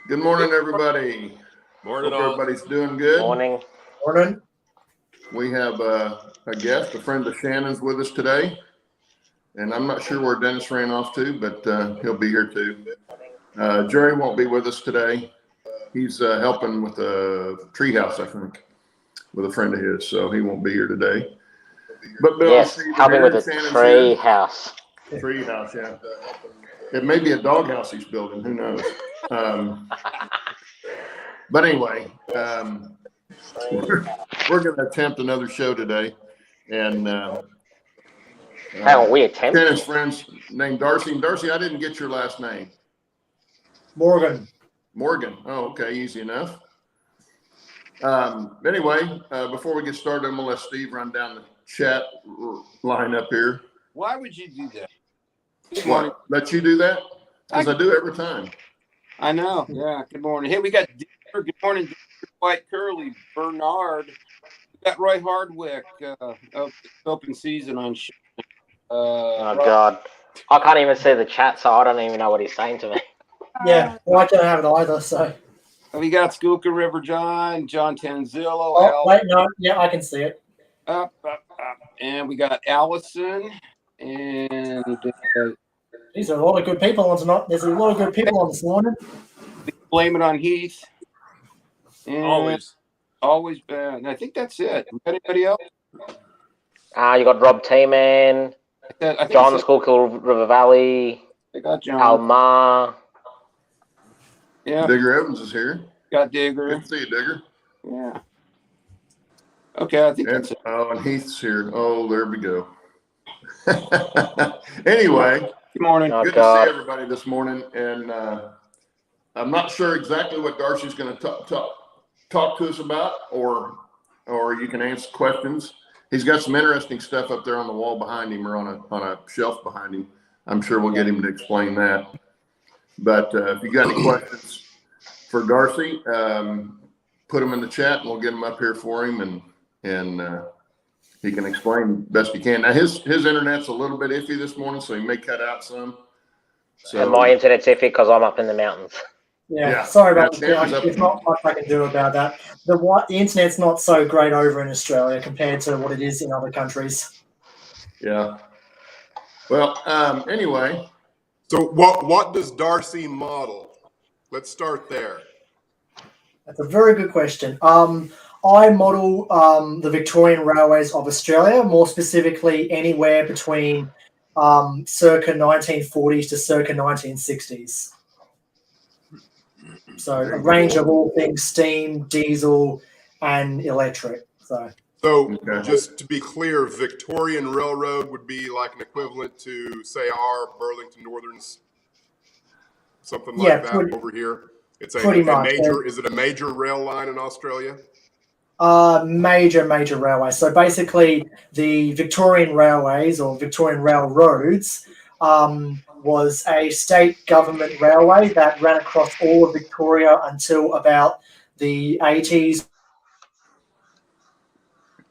Good morning, everybody. Morning, Hope all. everybody's doing good. Morning. Morning. We have a guest, a friend of Shannon's with us today. And I'm not sure where Dennis ran off to, but he'll be here too. Jerry won't be with us today. He's helping with a treehouse, I think, with a friend of his, so he won't be here today. But Bill, Yes, helping with the tree house. Tree house, yeah. It may be a doghouse he's building. Who knows? But anyway, we're going to attempt another show today, and Haven't we attempted? Shannon's friends named Darcy. And Darcy, I didn't get your last name. Morgan. Morgan. Oh, okay, easy enough. Anyway, before we get started, I'm going to let Steve run down the chat line up here. Why would you do that? What? Let you do that? Because I do every time. I know. Yeah. Good morning. Hey, we got Denver. Good morning, Denver, White Curly, Bernard. We got Roy Hardwick. Open season on. Oh God, I can't even see the chat, so I don't even know what he's saying to me. Yeah, well, I don't have it either, so. We got Skooka River John Tanzillo. Oh, wait, no, yeah, I can see it. Up. And we got Allison. And These are a lot of good people on tonight. There's a lot of good people on this morning. blame it on Heath. And Always. And I think that's it. Anybody else? You got Rob T-Man, I think John Schuylkill River Valley, I got John. Almar. Yeah. Digger Evans is here. Got Digger. Good to see you, Digger. Yeah. Okay, I think that's it. Oh, and Heath's here. Oh, there we go. Anyway, Good morning. Oh, good God. to see everybody this morning. And I'm not sure exactly what Darcy's going to talk to us about, or you can answer questions. He's got some interesting stuff up there on the wall behind him, or on a shelf behind him. I'm sure we'll get him to explain that. But if you got any questions for Darcy, put them in the chat, and we'll get them up here for him, and he can explain best he can. Now his internet's a little bit iffy this morning, so he may cut out some. So And my internet's iffy because I'm up in the mountains. Yeah, sorry about Yeah, that. There's not much I can do about that. The internet's not so great over in Australia compared to what it is in other countries. Yeah. Well, anyway. So what does Darcy model? Let's start there. That's a very good question. I model the Victorian Railways of Australia, more specifically anywhere between circa 1940s to circa 1960s. So a range of all things steam, diesel, and electric. So just to be clear, Victorian Railroad would be like an equivalent to, say, our Burlington Northerns, something like that over here. It's a major. Is it a major rail line in Australia? Major railway. So basically, the Victorian Railways or Victorian Railroads was a state government railway that ran across all of Victoria until about the 80s.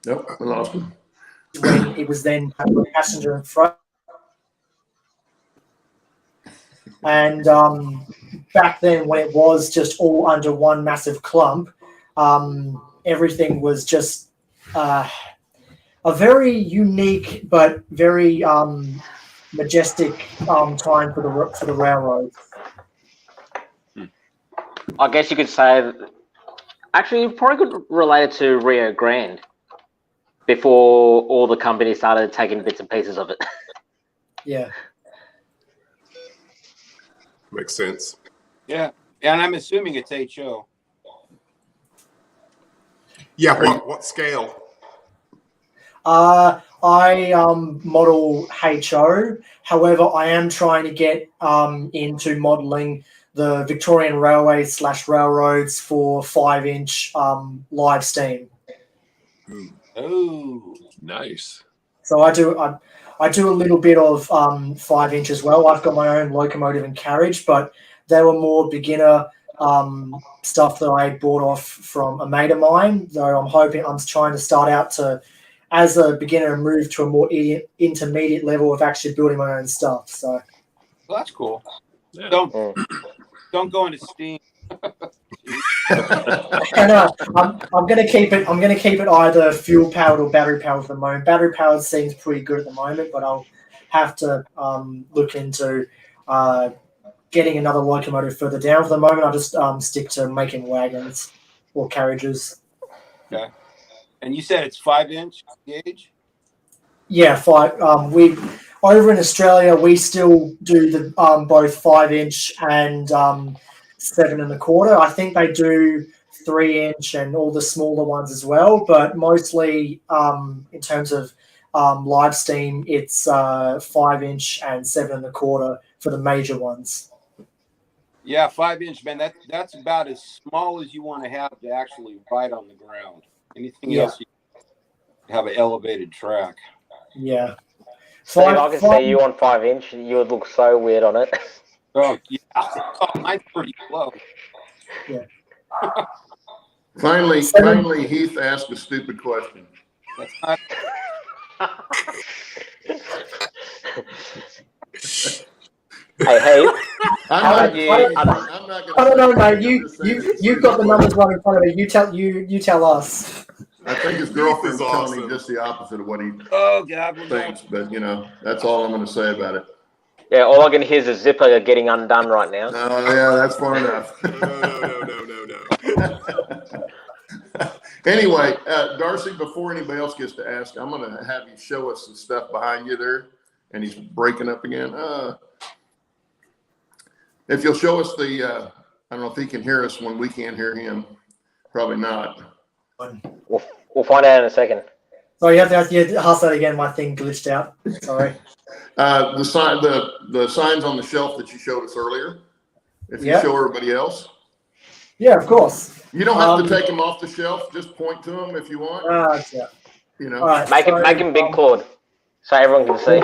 Nope, we lost him. When it was then passenger and freight. And back then, when it was just all under one massive clump, everything was just a very unique but very majestic time for the railroad. I guess you could say, actually, you probably could relate it to Rio Grande before all the companies started taking bits and pieces of it. Yeah. Makes sense. Yeah. And I'm assuming it's HO. Yeah, what scale? I model HO. However, I am trying to get into modeling the Victorian Railways / railroads for 5-inch live steam. Oh, nice. So I do a little bit of 5-inch as well. I've got my own locomotive and carriage, but they were more beginner stuff that I bought off from a mate of mine. Though I'm trying to start out to, as a beginner, move to a more intermediate level of actually building my own stuff. So, well, that's cool. Yeah. Don't go into steam. I'm going to keep it. I'm going to keep it either fuel powered or battery powered for the moment. Battery powered seems pretty good at the moment, but I'll have to look into getting another locomotive further down. For the moment, I'll just stick to making wagons or carriages. Okay. And you said it's 5-inch gauge? Yeah, 5. We over in Australia, we still do the both 5-inch and 7 1/4. I think they do 3-inch and all the smaller ones as well, but mostly in terms of live steam, it's 5-inch and 7 1/4 for the major ones. Yeah, 5-inch, man. That's about as small as you want to have to actually ride on the ground. Anything else, you have an elevated track. Yeah. So if I could see you on 5-inch, you would look so weird on it. Oh, yeah. Oh, mine's pretty low. Yeah. Finally, Heath asked a stupid question. That's not. Hey. I'm not No, mate. You've got the numbers right in front of you. You tell us. I think his girlfriend's telling me just the opposite of what he thinks, but that's all I'm going to say about it. Yeah, all I can hear is a zipper getting undone right now. Oh, yeah, that's far enough. No. Anyway, Darcy, before anybody else gets to ask, I'm going to have you show us the stuff behind you there, and he's breaking up again. If you'll show us the, I don't know if he can hear us when we can't hear him. Probably not. We'll find out in a second. So you have to ask that again. My thing glitched out. Sorry. The signs on the shelf that you showed us earlier. If you show everybody else. Yeah, of course. You don't have to take them off the shelf. Just point to them if you want. Right, make him big, Claude, so everyone can see.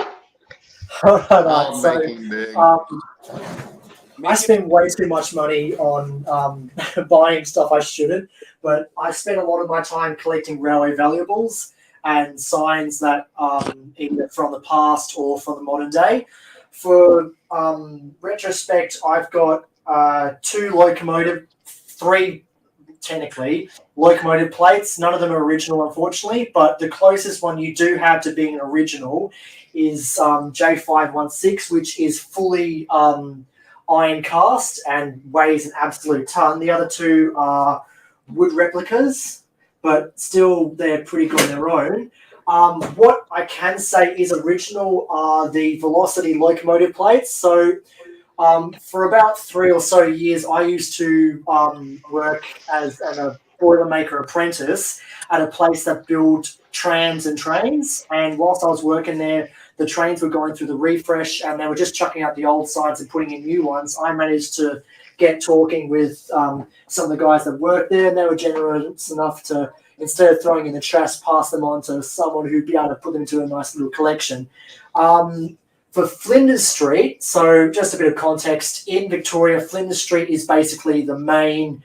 Making big. I spend way too much money on buying stuff I shouldn't, but I spend a lot of my time collecting railway valuables and signs that either from the past or from the modern day. For retrospect, I've got 3 technically locomotive plates. None of them are original, unfortunately, but the closest one you do have to being an original is J516, which is fully iron cast and weighs an absolute ton. The other 2 are wood replicas, but still they're pretty good on their own. What I can say is original are the Velocity locomotive plates. So for about 3 or so years, I used to work as a Boilermaker apprentice at a place that built trams and trains. And whilst I was working there, the trains were going through the refresh and they were just chucking out the old signs and putting in new ones. I managed to get talking with some of the guys that worked there, and they were generous enough to, instead of throwing in the trash, pass them on to someone who'd be able to put them into a nice little collection. For Flinders Street, so just a bit of context, in Victoria, Flinders Street is basically the main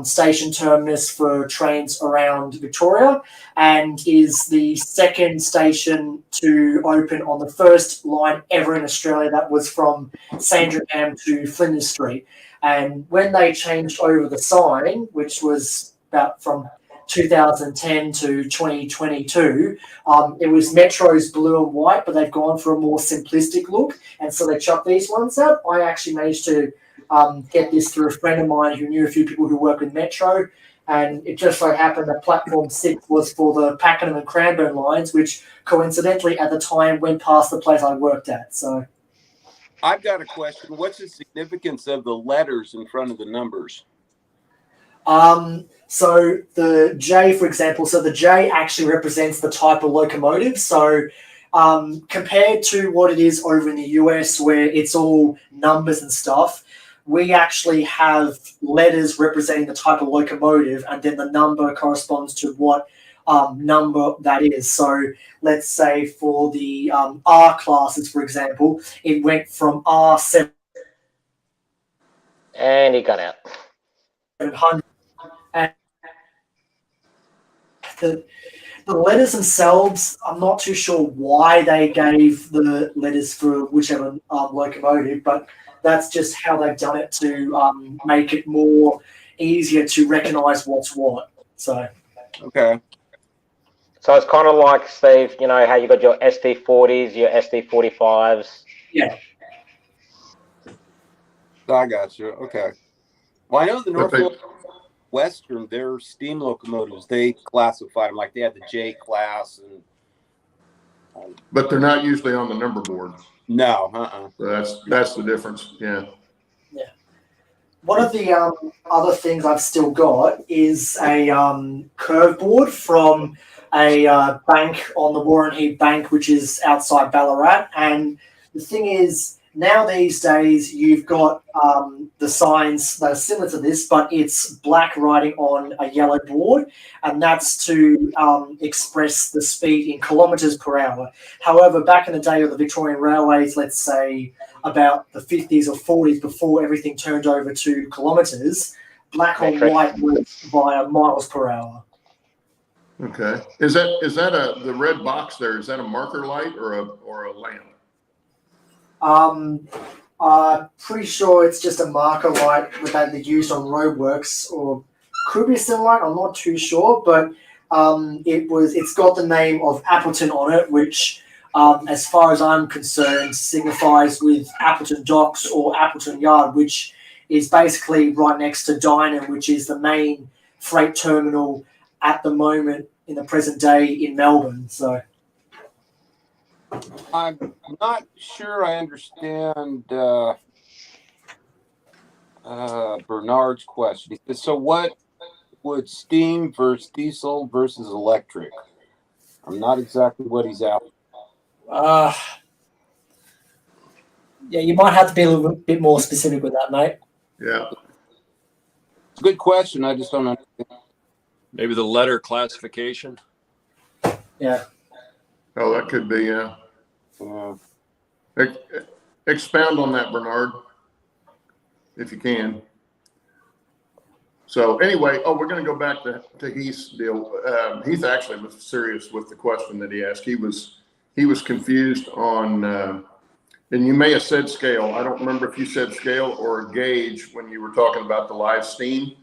station terminus for trains around Victoria and is the second station to open on the first line ever in Australia that was from Sandringham to Flinders Street. And when they changed over the sign, which was about from 2010 to 2022, it was Metro's blue and white, but they've gone for a more simplistic look, and so they chucked these ones out. I actually managed to get this through a friend of mine who knew a few people who work with Metro, and it just so happened that Platform 6 was for the Pakenham and Cranbourne lines, which coincidentally at the time went past the place I worked at. So I've got a question. What's the significance of the letters in front of the numbers? So the J, for example, so the J actually represents the type of locomotive. So compared to what it is over in the US where it's all numbers and stuff, we actually have letters representing the type of locomotive, and then the number corresponds to what number that is. So let's say for the R classes, for example, it went from R7. And he got out. 700. And the letters themselves, I'm not too sure why they gave the letters for whichever locomotive, but that's just how they've done it to make it more easier to recognize what's what. So Okay. So it's kind of like, Steve, you know how you got your SD40s, your SD45s. yeah. I got you. Okay. Well, I know the But they, Norfolk Western, their steam locomotives, they classified them like they had the J class and. but they're not usually on the number board. No. So that's the difference. Yeah. Yeah. One of the other things I've still got is a curve board from a bank on the Warren Heath Bank, which is outside Ballarat. And the thing is, now these days, you've got the signs that are similar to this, but it's black writing on a yellow board, and that's to express the speed in kilometres per hour. However, back in the day of the Victorian Railways, let's say about the 50s or 40s, before everything turned over to kilometres, black on white was via miles per hour. Okay. Is that the red box there? Is that a marker light or a lamp? I'm pretty sure it's just a marker light that they use on roadworks, or could be a sim light. I'm not too sure, but it's got the name of Appleton on it, which, as far as I'm concerned, signifies with Appleton Docks or Appleton Yard, which is basically right next to Dynon, which is the main freight terminal at the moment in the present day in Melbourne. So. I'm not sure I understand Bernard's question. He says, so what would steam versus diesel versus electric? I'm not exactly what he's after. Yeah, you might have to be a little bit more specific with that, mate. Yeah. It's a good question. I just don't understand. Maybe the letter classification. Yeah. Oh, that could be, yeah. Expound on that, Bernard, if you can. So anyway, we're going to go back to Heath's deal. Heath actually was serious with the question that he asked. He was confused on, and you may have said scale. I don't remember if you said scale or gauge when you were talking about the live steam.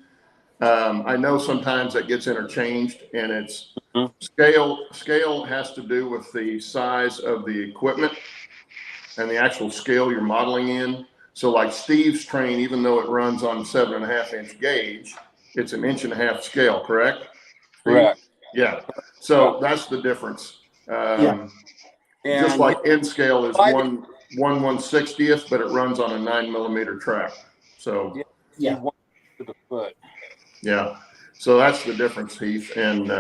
I know sometimes that gets interchanged, and it's scale. Scale has to do with the size of the equipment and the actual scale you're modeling in. So like Steve's train, even though it runs on 7.5 inch gauge, it's an 1.5 inch scale, correct? Correct. Yeah. So that's the difference. Just like N scale is 1/160th, but it runs on a 9mm track. So yeah. To the foot. Yeah. So that's the difference, Heath. And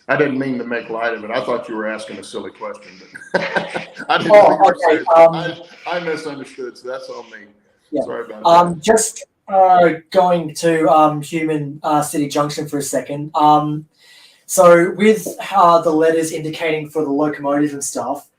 I didn't mean to make light of it. I thought you were asking a silly question, but I didn't know you were serious. I misunderstood, so that's on me. Yeah. Sorry about that. Just going to Human City Junction for a second. So with the letters indicating for the locomotives and stuff,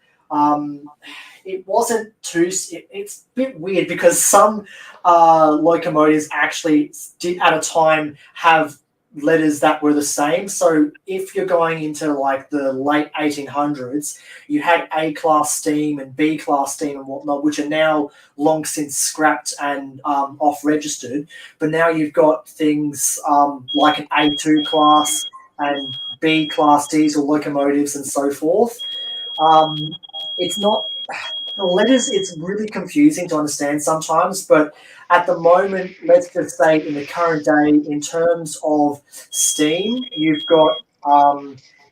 it wasn't too. It's a bit weird because some locomotives actually did at a time have letters that were the same. So if you're going into like the late 1800s, you had A class steam and B class steam and whatnot, which are now long since scrapped and off registered. But now you've got things like an A2 class and B class diesel locomotives and so forth. It's not the letters, it's really confusing to understand sometimes, but at the moment, let's just say in the current day, in terms of steam, you've got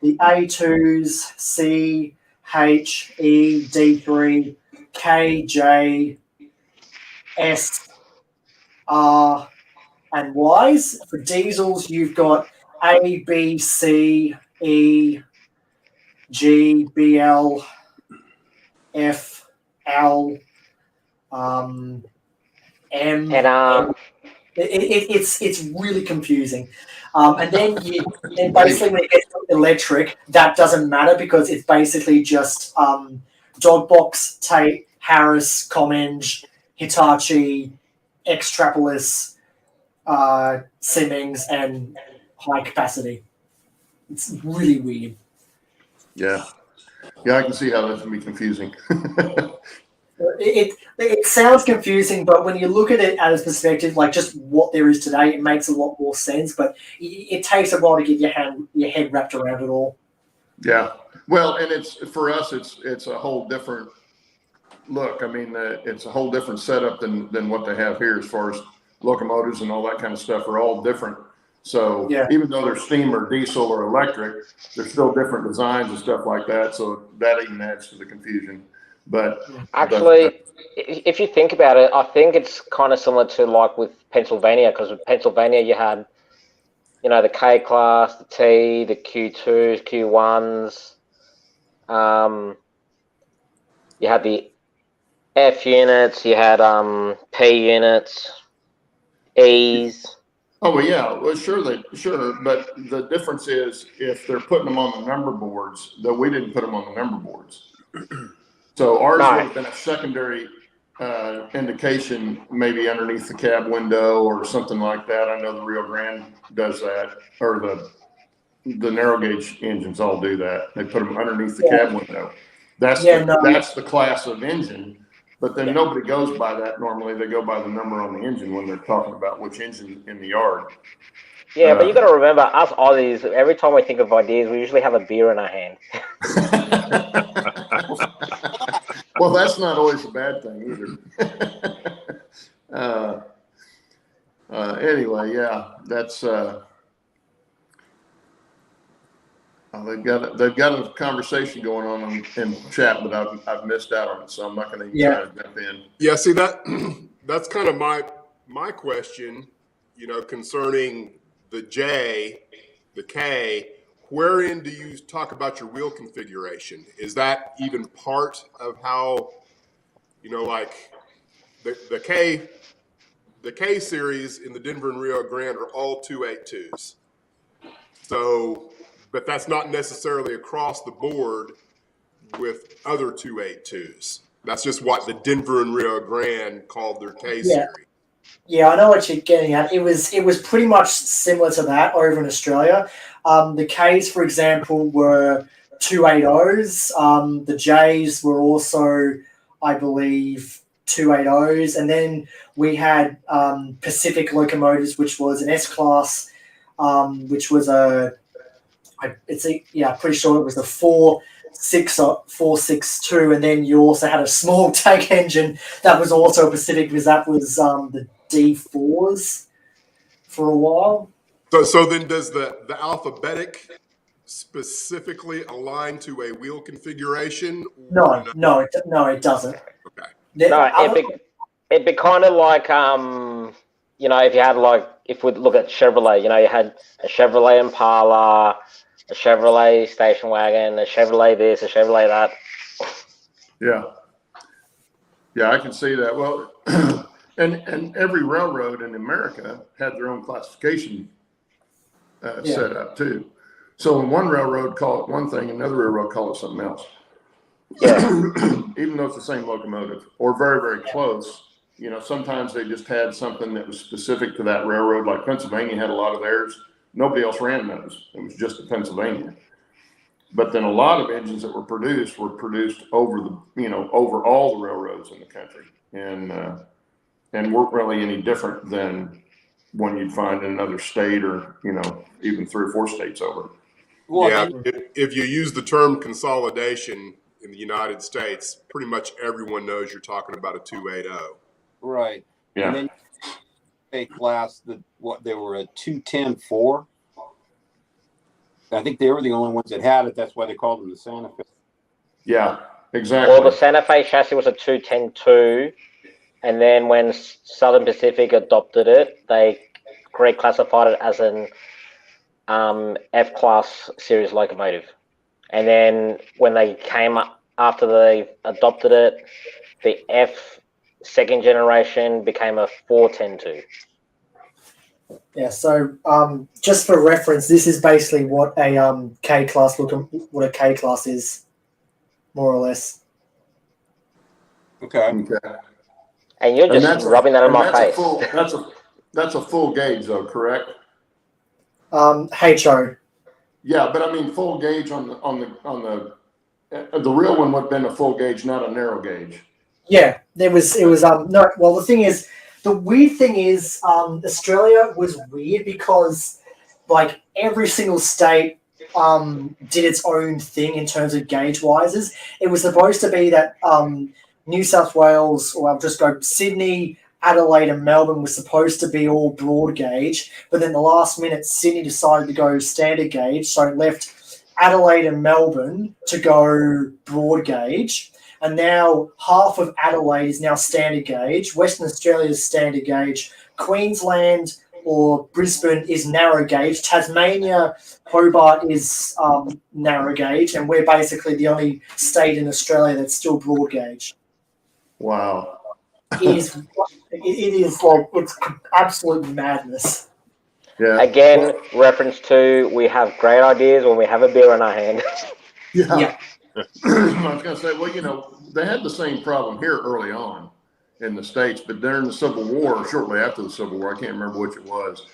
the A2s, C, H, E, D3, K, J, S, R, and Ys. For diesels, you've got A, B, C, E, G, B, L, F, L, M, and it's really confusing. And then basically when it gets to electric, that doesn't matter because it's basically just Dogbox, Tate, Harris, Comenge, Hitachi, Extrapolis, Siemens, and high capacity. It's really weird. Yeah. Yeah, I can see how that can be confusing. It sounds confusing, but when you look at it as perspective, like just what there is today, it makes a lot more sense. But it takes a while to get your head wrapped around it all. Yeah. Well, and it's for us, it's a whole different look. I mean, it's a whole different setup than what they have here as far as locomotives and all that kind of stuff are all different. So yeah. Even though they're steam or diesel or electric, they're still different designs and stuff like that. So that even adds to the confusion. But actually, if you think about it, I think it's kind of similar to like with Pennsylvania, because with Pennsylvania you had, the K class, the T, the Q2s, Q1s. You had the F units, you had P units, E's. Oh, well, yeah, well, sure, but the difference is if they're putting them on the number boards, though we didn't put them on the number boards. So ours would have been a secondary indication, maybe underneath the cab window or something like that. I know the Rio Grande does that, or the narrow gauge engines all do that. They put them underneath the cab window. That's the class of engine. But then nobody goes by that normally. They go by the number on the engine when they're talking about which engine in the yard. Yeah, but you got to remember, us Aussies, every time we think of ideas, we usually have a beer in our hand. Well, that's not always a bad thing either. Anyway, yeah, that's they've got a conversation going on in chat, but I've missed out on it, so I'm not going to try to jump in. Yeah, see that's kind of my question, concerning the J, the K. Wherein do you talk about your wheel configuration? Is that even part of how, like the K series in the Denver and Rio Grande are all 282s. So, but that's not necessarily across the board with other 282s. That's just what the Denver and Rio Grande called their K series. Yeah, I know what you're getting at. It was pretty much similar to that over in Australia. The Ks, for example, were 280s. The Js were also, I believe, 280s. And then we had Pacific locomotives, which was an S-Class, which was pretty sure it was the 462, and then you also had a small tank engine that was also Pacific, because that was the D4s for a while. So then does the alphabetic specifically align to a wheel configuration? No, it doesn't. Okay. It'd be kind of like if you had if we look at Chevrolet, you had a Chevrolet Impala, a Chevrolet station wagon, a Chevrolet this, a Chevrolet that. Yeah, I can see that. Well, and every railroad in America had their own classification set up too. So when one railroad call it one thing, another railroad call it something else. Yeah. Even though it's the same locomotive or very, very close, sometimes they just had something that was specific to that railroad. Like Pennsylvania had a lot of theirs. Nobody else ran those. It was just the Pennsylvania. But then a lot of engines that were produced over over all the railroads in the country, and weren't really any different than one you'd find in another state or even 3 or 4 states over. Well, yeah, if you use the term consolidation in the United States, pretty much everyone knows you're talking about a 280. Right. Yeah. And then A class, they were a 210-4. I think they were the only ones that had it. That's why they called them the Santa Fe. Yeah, exactly. Well, the Santa Fe chassis was a 210-2, and then when Southern Pacific adopted it, they reclassified it as an F-class series locomotive. And then when they came up after they adopted it, the F second generation became a 410-2. Yeah, so just for reference, this is basically what a K class is, more or less. Okay. And you're just rubbing that in my face. That's a full gauge, though, correct? HO. Yeah, but I mean full gauge on the real one would have been a full gauge, not a narrow gauge. Yeah, it was no. Well, the weird thing is, Australia was weird because like every single state did its own thing in terms of gauge wises. It was supposed to be that New South Wales, or I'll just go Sydney, Adelaide, and Melbourne was supposed to be all broad gauge, but then the last minute Sydney decided to go standard gauge, so it left Adelaide and Melbourne to go broad gauge. And now half of Adelaide is now standard gauge. Western Australia is standard gauge. Queensland or Brisbane is narrow gauge. Tasmania, Hobart is narrow gauge. And we're basically the only state in Australia that's still broad gauge. Wow. It is like, it's absolute madness. Yeah. Again, reference to we have great ideas when we have a beer in our hand. Yeah. I was going to say, well, they had the same problem here early on in the States, but during the Civil War, shortly after the Civil War, I can't remember which it was,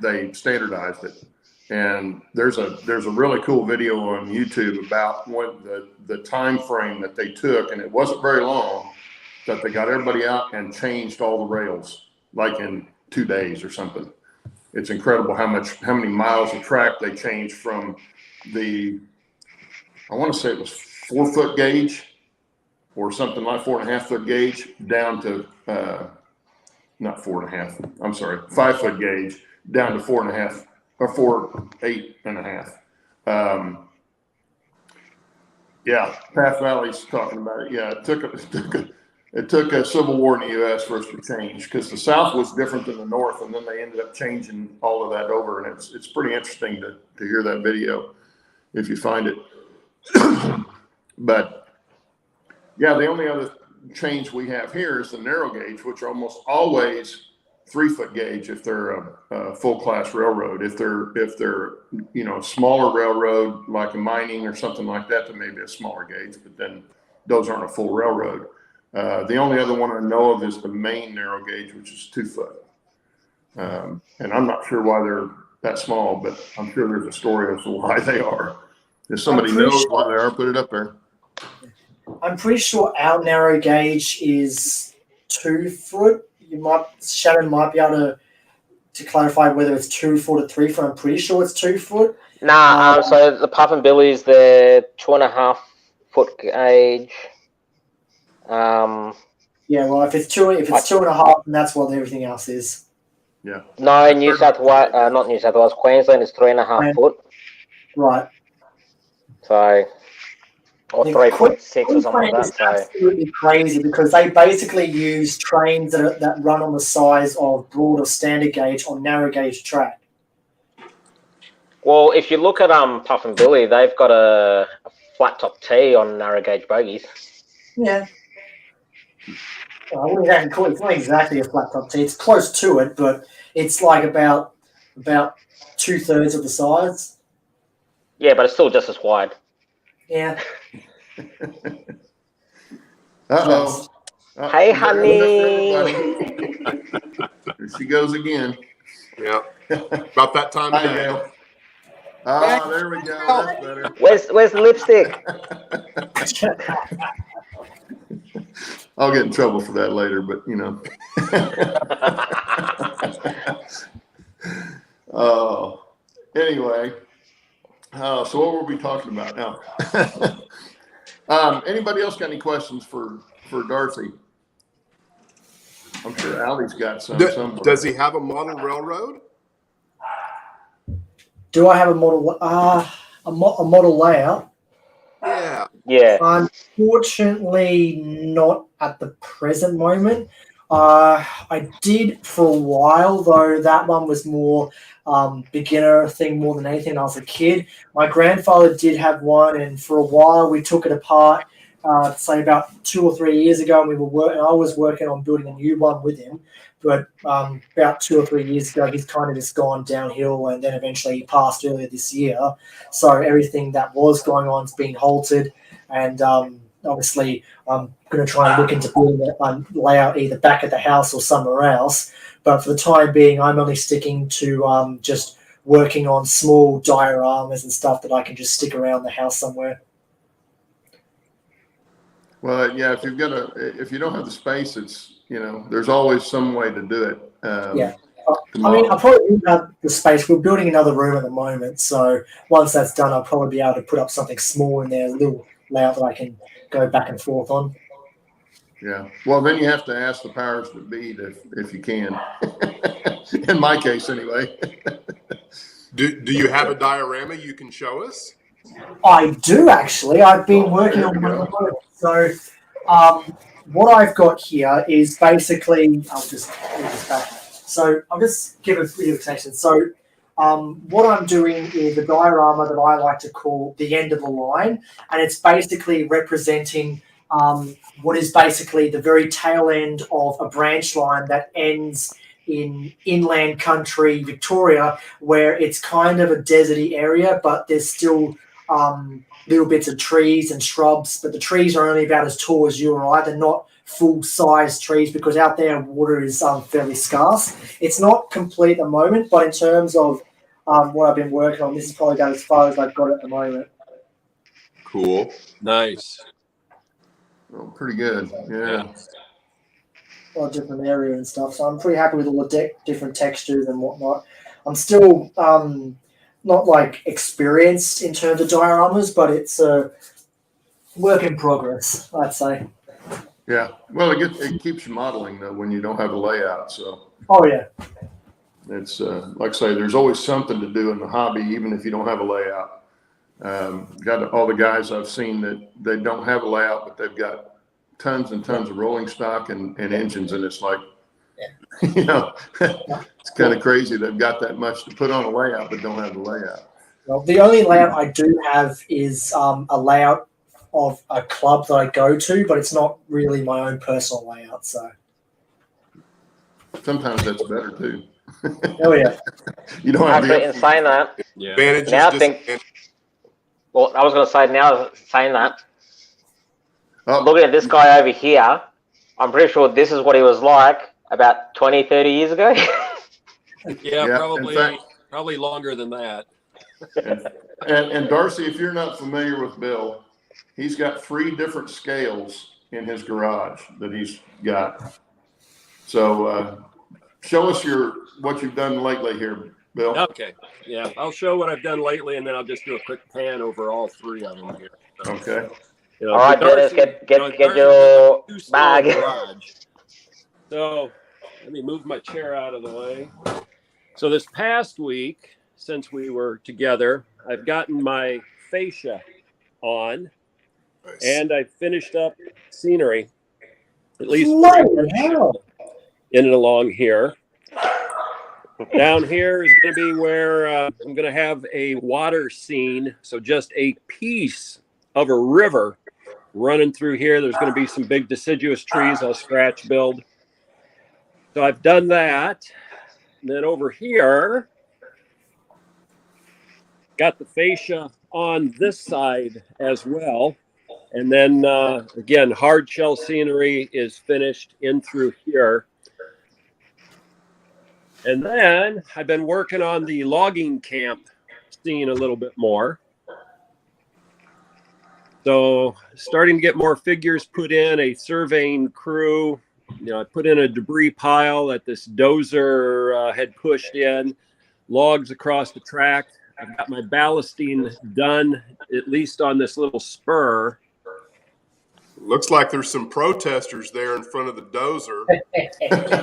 they standardized it. And there's a really cool video on YouTube about when the time frame that they took, and it wasn't very long, that they got everybody out and changed all the rails, like in 2 days or something. It's incredible how many miles of track they changed from I want to say it was 4 foot gauge or something like 4.5 foot gauge down to, not 4.5, I'm sorry, 5 foot gauge down to 4.5 or 8.5. Yeah, Path Valley's talking about it. Yeah, it took a civil war in the U.S. for us to change because the South was different than the North, and then they ended up changing all of that over, and it's pretty interesting to hear that video if you find it. But yeah, the only other change we have here is the narrow gauge, which are almost always 3 foot gauge if they're a full class railroad. If they're smaller railroad like a mining or something like that, then maybe a smaller gauge, but then those aren't a full railroad. The only other one I know of is the main narrow gauge, which is 2 foot. And I'm not sure why they're that small, but I'm sure there's a story as to why they are. If somebody knows why they are, put it up there. I'm pretty sure our narrow gauge is 2 foot. Shannon might be able to clarify whether it's 2 foot or 3 foot. I'm pretty sure it's 2 foot. Nah, so the Puff and Billy's the 2.5 foot gauge. Yeah, well, if it's 2.5, then that's what everything else is. Yeah. No, not New South Wales, Queensland is 3.5 foot. Right. So, or 3.6 or something like that. It's absolutely crazy because they basically use trains that run on the size of broad or standard gauge on narrow gauge track. Well, if you look at Puff and Billy, they've got a flat top T on narrow gauge bogies. Yeah. Well, I wouldn't exactly call it. It's not exactly a flat top T. It's close to it, but it's like about 2/3 of the size. Yeah, but it's still just as wide. Yeah. Uh-oh. Hey, honey. Here she goes again. Yeah. About that time of day. There we go. That's better. Where's the lipstick? I'll get in trouble for that later, but anyway. So what were we talking about now? Anybody else got any questions for Darcy? I'm sure Allie's got some somewhere. Does he have a model railroad? Do I have a model? A model layout? Yeah. Yeah. Unfortunately, not at the present moment. I did for a while, though. That one was more beginner thing more than anything. I was a kid. My grandfather did have one, and for a while we took it apart. Say about 2 or 3 years ago, and I was working on building a new one with him. But about 2 or 3 years ago, he's kind of just gone downhill, and then eventually he passed earlier this year. So everything that was going on has been halted, and obviously I'm going to try and look into building a layout either back at the house or somewhere else. But for the time being, I'm only sticking to just working on small dioramas and stuff that I can just stick around the house somewhere. Well, yeah, if you don't have the space, it's, there's always some way to do it. Yeah. I mean, I probably wouldn't have the space. We're building another room at the moment, so once that's done, I'll probably be able to put up something small in there, a little layout that I can go back and forth on. Yeah. Well, then you have to ask the powers that be if you can. In my case, anyway. Do you have a diorama you can show us? I do actually. I've been working on one of those. So, what I've got here is basically, I'll just move this back. So I'll just give a bit of explanation. So what I'm doing is a diorama that I like to call the end of the line, and it's basically representing what is basically the very tail end of a branch line that ends in inland country Victoria, where it's kind of a deserty area, but there's still little bits of trees and shrubs, but the trees are only about as tall as you or I. They're not full-size trees because out there water is fairly scarce. It's not complete at the moment, but in terms of what I've been working on, this is probably about as far as I've got at the moment. Cool. Nice. Oh, pretty good. Yeah. A lot of different area and stuff, so I'm pretty happy with all the different textures and whatnot. I'm still not like experienced in terms of dioramas, but it's a work in progress, I'd say. Yeah. Well, it keeps you modeling though when you don't have a layout. So. Oh yeah. It's like I say, there's always something to do in the hobby, even if you don't have a layout. Got all the guys I've seen that they don't have a layout, but they've got tons and tons of rolling stock and engines, and it's like, it's kind of crazy. They've got that much to put on a layout, but don't have the layout. Well, the only layout I do have is a layout of a club that I go to, but it's not really my own personal layout. So sometimes that's better too. Oh yeah. You don't have actually, in saying that, Yeah. now I think. Well, I was going to say now, saying that. Looking at this guy over here, I'm pretty sure this is what he was like about 20, 30 years ago. Yeah, probably longer than that. And Darcy, if you're not familiar with Bill, he's got 3 different scales in his garage that he's got. So show us what you've done lately here, Bill. Okay. Yeah, I'll show what I've done lately, and then I'll just do a quick pan over all 3 of them here. So, okay. All right, Dennis, get your bag. So let me move my chair out of the way. So this past week, since we were together, I've gotten my fascia on, nice. And I finished up scenery, at least in and along here. Down here is going to be where I'm going to have a water scene, so just a piece of a river running through here. There's going to be some big deciduous trees I'll scratch build. So I've done that. And then over here, got the fascia on this side as well. And then again, hard shell scenery is finished in through here. And then I've been working on the logging camp scene a little bit more. So starting to get more figures put in, a surveying crew. I put in a debris pile that this dozer had pushed in, logs across the track. I've got my ballasting done, at least on this little spur. Looks like there's some protesters there in front of the dozer.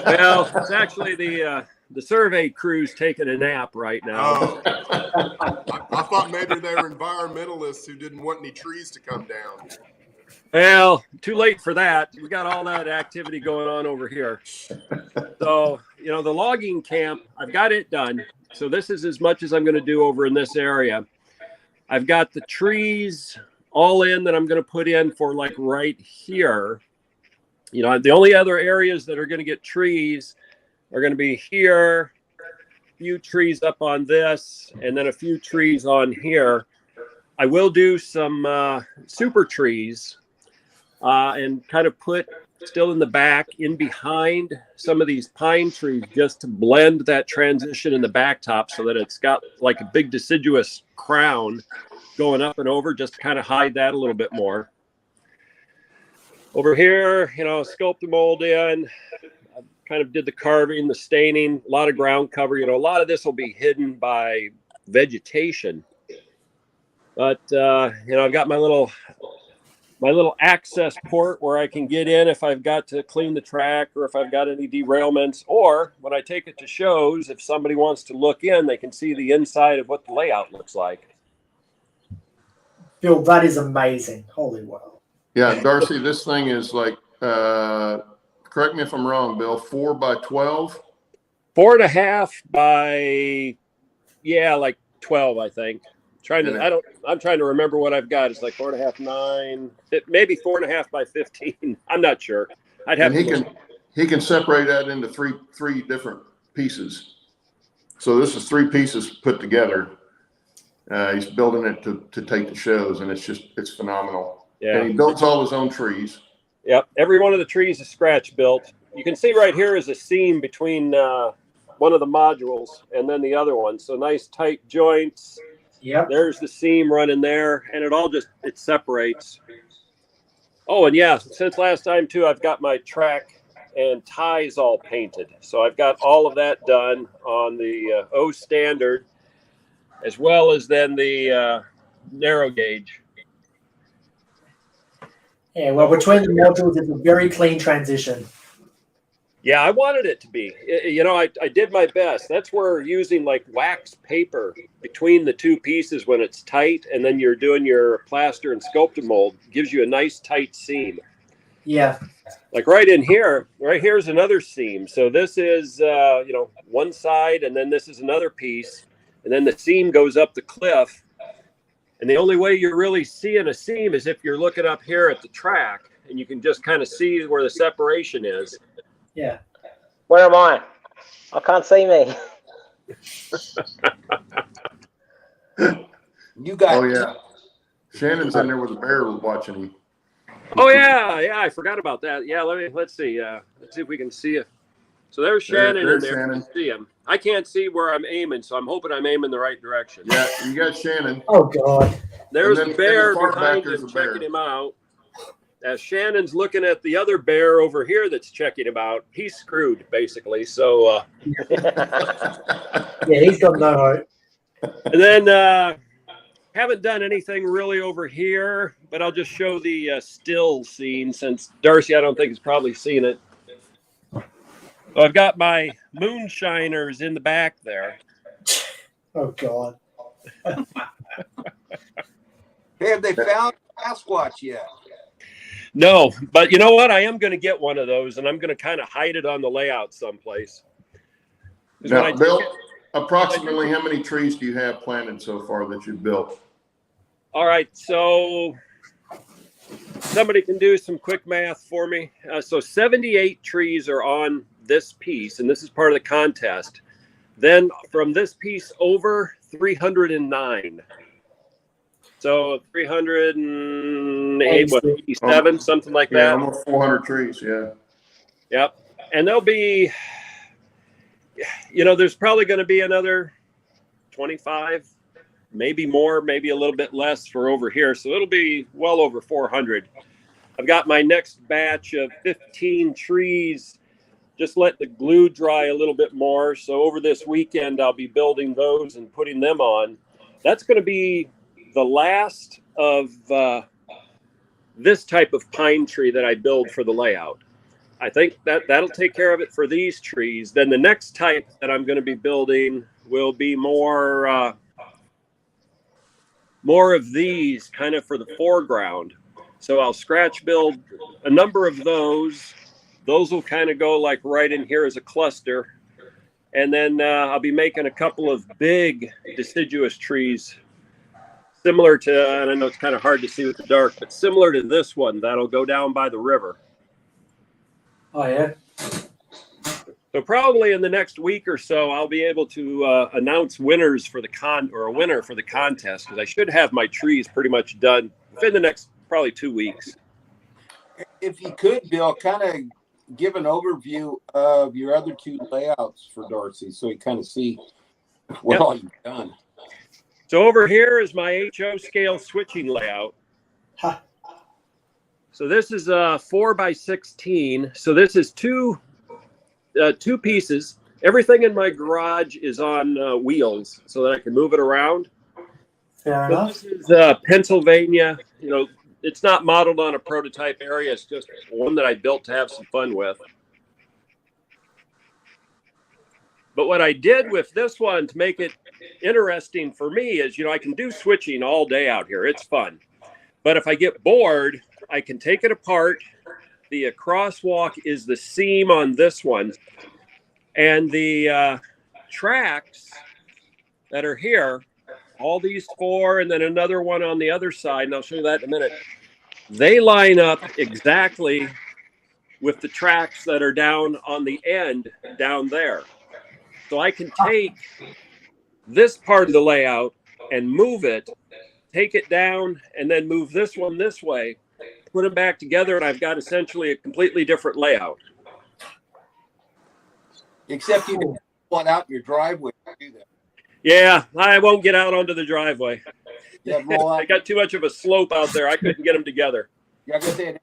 Well, it's actually the survey crew's taking a nap right now. Oh. I thought maybe they were environmentalists who didn't want any trees to come down. Well, too late for that. We got all that activity going on over here. So, the logging camp, I've got it done. So this is as much as I'm going to do over in this area. I've got the trees all in that I'm going to put in for like right here. The only other areas that are going to get trees are going to be here, a few trees up on this, and then a few trees on here. I will do some super trees and kind of put still in the back, in behind some of these pine trees, just to blend that transition in the backtop so that it's got like a big deciduous crown going up and over, just to kind of hide that a little bit more. Over here, sculpt the mold in. I kind of did the carving, the staining, a lot of ground cover. A lot of this will be hidden by vegetation. But, I've got my little access port where I can get in if I've got to clean the track or if I've got any derailments, or when I take it to shows, if somebody wants to look in, they can see the inside of what the layout looks like. Bill, that is amazing. Holy wow. Yeah, Darcy, this thing is like, correct me if I'm wrong, Bill, 4 by 12? 4.5 by, like 12, I think. I'm trying to remember what I've got. It's like 4.5, 9, maybe 4.5 by 15. I'm not sure. I'd have he can separate that into three different pieces. So this is 3 pieces put together. He's building it to take to shows, and it's phenomenal. Yeah. And he builds all his own trees. Yep. Every one of the trees is scratch built. You can see right here is a seam between one of the modules and then the other one. So nice tight joints. Yep. There's the seam running there, and it separates. Oh, and yeah, since last time too, I've got my track and ties all painted. So I've got all of that done on the O standard, as well as then the narrow gauge. Yeah, well, between the modules, it's a very clean transition. Yeah, I wanted it to be. I did my best. That's where using like wax paper between the 2 pieces when it's tight, and then you're doing your plaster and sculpted mold, gives you a nice tight seam. Yeah. Like right here's another seam. So this is, one side, and then this is another piece, and then the seam goes up the cliff. And the only way you're really seeing a seam is if you're looking up here at the track, and you can just kind of see where the separation is. Yeah. Where am I? I can't see me. You got. Oh yeah. Shannon's in there with a bear watching him. Oh yeah, I forgot about that. Yeah, let's see. Let's see if we can see it. So there's Shannon in there. Shannon. You can see him. I can't see where I'm aiming, so I'm hoping I'm aiming the right direction. Yeah, you got Shannon. Oh God. There's the bear behind him checking him out. As Shannon's looking at the other bear over here that's checking him out, he's screwed basically. So yeah, he's got no hope. And then haven't done anything really over here, but I'll just show the still scene since Darcy, I don't think, has probably seen it. So I've got my moonshiners in the back there. Oh God. Have they found Sasquatch yet? No, but you know what? I am going to get one of those, and I'm going to kind of hide it on the layout someplace. Now, Bill, approximately how many trees do you have planted so far that you've built? All right, so somebody can do some quick math for me. So 78 trees are on this piece, and this is part of the contest. Then from this piece over, 309. So 387, something like that. Almost 400 trees, yeah. Yep. And there'll be, there's probably going to be another 25, maybe more, maybe a little bit less for over here. So it'll be well over 400. I've got my next batch of 15 trees. Just let the glue dry a little bit more. So over this weekend, I'll be building those and putting them on. That's going to be the last of this type of pine tree that I build for the layout. I think that'll take care of it for these trees. Then the next type that I'm going to be building will be more of these kind of for the foreground. So I'll scratch build a number of those. Those will kind of go like right in here as a cluster. And then I'll be making a couple of big deciduous trees similar to, and I know it's kind of hard to see with the dark, but similar to this one that'll go down by the river. Oh, yeah. So probably in the next week or so, I'll be able to announce winners for the a winner for the contest, because I should have my trees pretty much done within the next probably 2 weeks. If you could, Bill, kind of give an overview of your other 2 layouts for Darcy, so we kind of see what all you've done. So over here is my HO scale switching layout. Huh. So this is 4x16. So this is two pieces. Everything in my garage is on wheels so that I can move it around. Fair enough. This is Pennsylvania. You know, it's not modeled on a prototype area. It's just one that I built to have some fun with. But what I did with this one to make it interesting for me is, you know, I can do switching all day out here. It's fun. But if I get bored, I can take it apart. The crosswalk is the seam on this one. And the tracks that are here, all these four, and then another one on the other side, and I'll show you that in a minute, they line up exactly with the tracks that are down on the end down there. So I can take this part of the layout and move it, take it down, and then move this one this way, put them back together, and I've got essentially a completely different layout. Except you can pull out in your driveway to do that. Yeah, I won't get out onto the driveway. Yeah, roll out. I got too much of a slope out there. I couldn't get them together. Yeah, I guess they had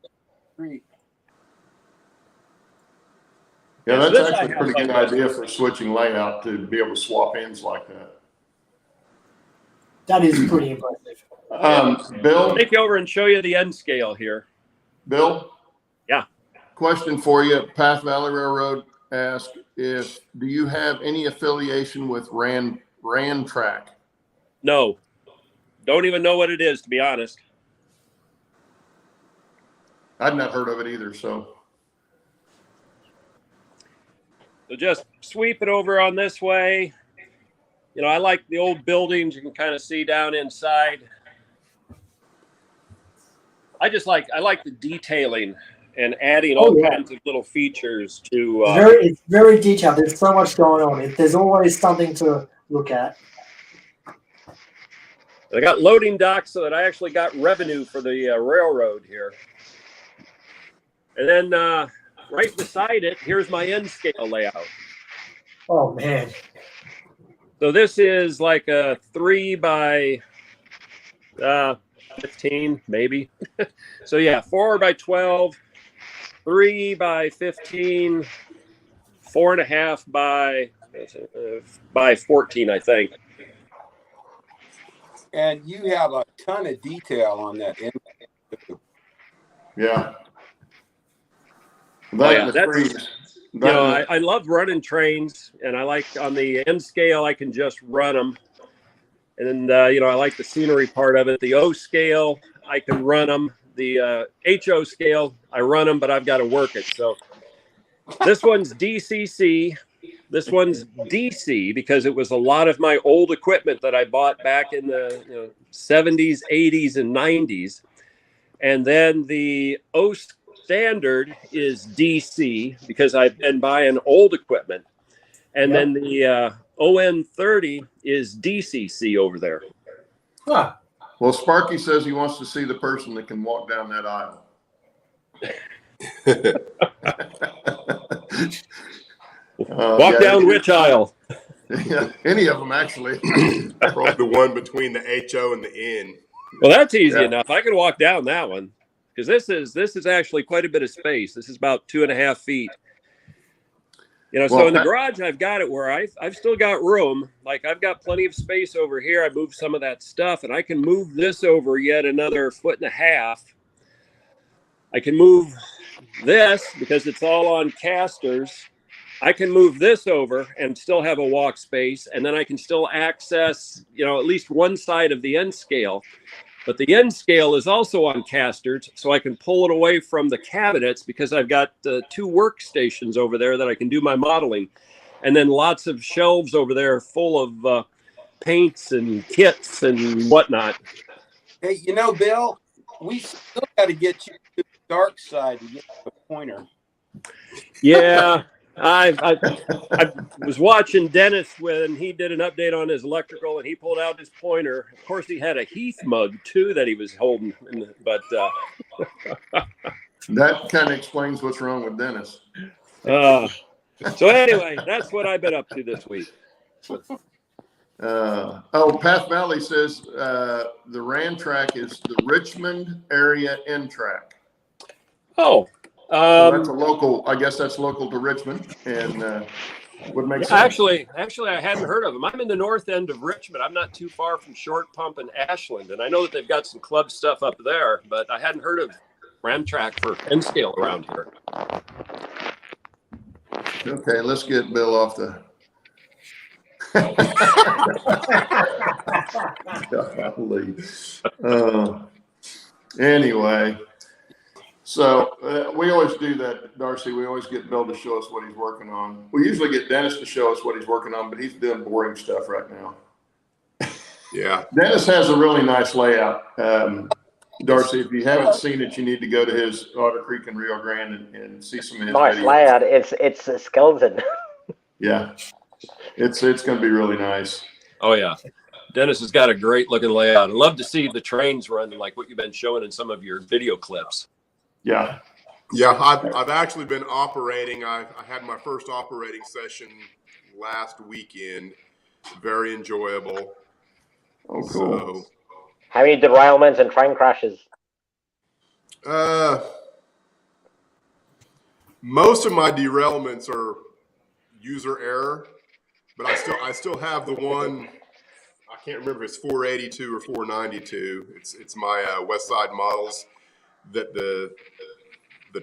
street. Yeah, So that's this actually I a pretty have good fun idea for switching layout to be able to swap ends like that. That is pretty impressive. Bill, Take you over and show you the end scale here. Bill? Yeah. Question for you. Path Valley Railroad asked do you have any affiliation with Ran Track? No, don't even know what it is, to be honest. I'd not heard of it either, so. So just sweep it over on this way. You know, I like the old buildings. You can kind of see down inside. I like the detailing and adding all kinds of little features to. It's very detailed. There's so much going on. There's always something to look at. I got loading docks so that I actually got revenue for the railroad here. And then right beside it, here's my end scale layout. Oh, man. So this is like a 3x 15, maybe. So yeah, 4x12, 3x15, 4.5 by 14, I think. And you have a ton of detail on that end. Yeah. I love running trains, and I like on the end scale, I can just run them. And then, I like the scenery part of it. The O scale, I can run them. The HO scale, I run them, but I've got to work it. So this one's DCC. This one's DC because it was a lot of my old equipment that I bought back in the 70s, 80s, and 90s. And then the O standard is DC because I've been buying old equipment. And then the ON30 is DCC over there. Huh. Well, Sparky says he wants to see the person that can walk down that aisle. Walk down which aisle? Yeah, any of them, actually. Probably the one between the HO and the N. Well, that's easy enough. I can walk down that one because this is actually quite a bit of space. This is about 2.5 feet. So in the garage, I've got it where I've still got room. Like I've got plenty of space over here. I moved some of that stuff, and I can move this over yet another 1.5 feet. I can move this because it's all on casters. I can move this over and still have a walk space, and then I can still access, at least one side of the end scale. But the end scale is also on casters, so I can pull it away from the cabinets because I've got 2 workstations over there that I can do my modeling. And then lots of shelves over there full of paints and kits and whatnot. Hey, Bill, we still got to get you to the dark side to get the pointer. Yeah. I was watching Dennis when he did an update on his electrical, and he pulled out his pointer. Of course, he had a Heath mug too that he was holding, but that kind of explains what's wrong with Dennis. So anyway, that's what I've been up to this week. Path Valley says the Ran track is the Richmond area end track. Oh, So that's a local. I guess that's local to Richmond, and would make yeah, sense. actually, I hadn't heard of them. I'm in the north end of Richmond. I'm not too far from Short Pump and Ashland, and I know that they've got some club stuff up there, but I hadn't heard of Ramtrack for N scale around here. Okay, let's get Bill off the. Anyway, so we always do that, Darcy. We always get Bill to show us what he's working on. We usually get Dennis to show us what he's working on, but he's doing boring stuff right now. Yeah. Dennis has a really nice layout. Darcy, if you haven't seen it, you need to go to his Otter Creek and Rio Grande and see some of his nice videos. layout. It's a skeleton. Yeah, it's going to be really nice. Oh yeah, Dennis has got a great looking layout. I'd love to see the trains running like what you've been showing in some of your video clips. Yeah. Yeah, I've actually been operating. I had my first operating session last weekend. Very enjoyable. Oh, cool. So, How many derailments and train crashes? most of my derailments are user error, but I still have the one. I can't remember if it's 482 or 492. It's my West Side models that the